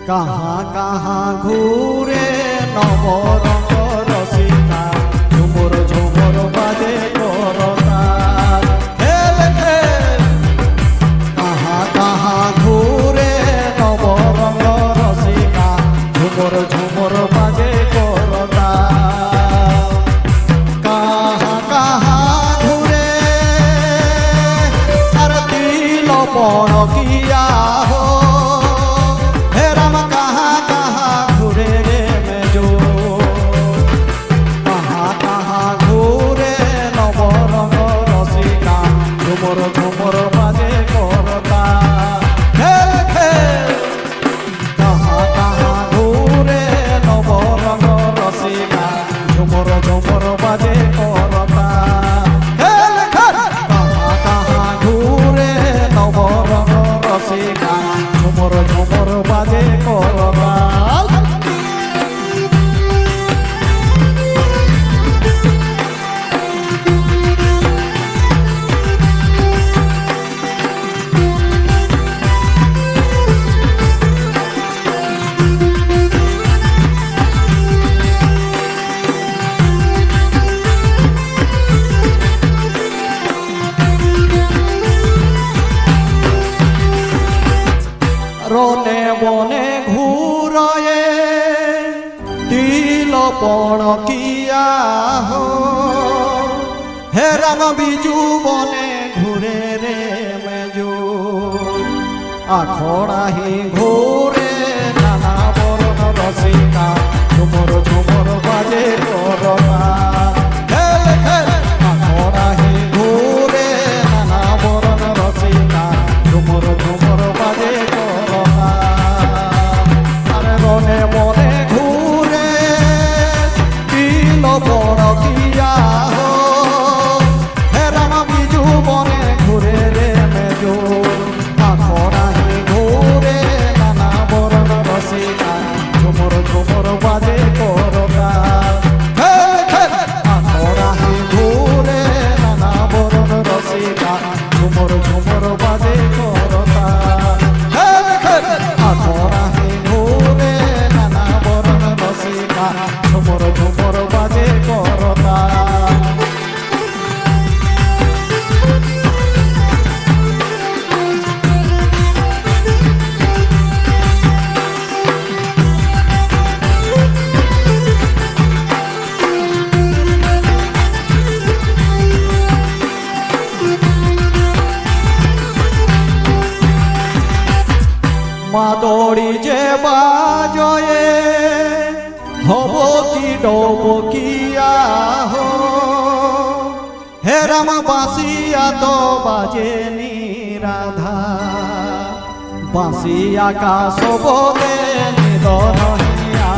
কাহা কাহা ঘুরে নবরঙ্গ রসিকা ঝুমুর ঝুমুর বাজে করতাল খেল খেল কাহা কাহা ঘুরে নবরঙ্গ রসিকা ঝুমুর ঝুমুর বাজে করতাল কাহা কাহা ঘুরে আর দিল পরকিয়া হো ঝুমর ঝুমর বাজে করতা খেল খেল কাহা কাহা ঘুরে নবরঙ্গ রসিকা ঝুমর ঝুমর বাজে করতা খেল খেল কাহা কাহা ঘুরে নবরঙ্গ রসিকা ঝুমর ঝুমর বাজে করতা রনে বনে ঘুরয়ে দিল পড়কিয়া হো হেরান বিজু বনে ঘুরে রে মেজু আখড়া হি ঘুরে নানা বরণ রসিকা ঝুমর ঝুমর বাজে করতা খেল খেল আখড়া হি ঘুরে নানা বরণ রসিকা ঝুমর ঝুমর বাজে মনে মনে ঘুরে দিল পরকিয়া হো হেরান বিজু বনে ঘুরে রে মেজু আখড়া হি ঘুরে নানা বরণ রসিকা ঝুমর ঝুমর বাজে করতা খেল খেল আখড়া হি ঘুরে নানা বরণ রসিকা ঝুমর ঝুমর বাজে করতা খেল খেল আখড়া হি ঘুরে নানা বরণ রসিকা ঝুমর ঝুমর বাজে করতা মাদড়ি যে বাজয়ে হব কি ডবকিয়া হো হেরাম বাঁশিয়া তো বাজে নিরাধা বাঁশি আকাশ বলে নিদন হিয়া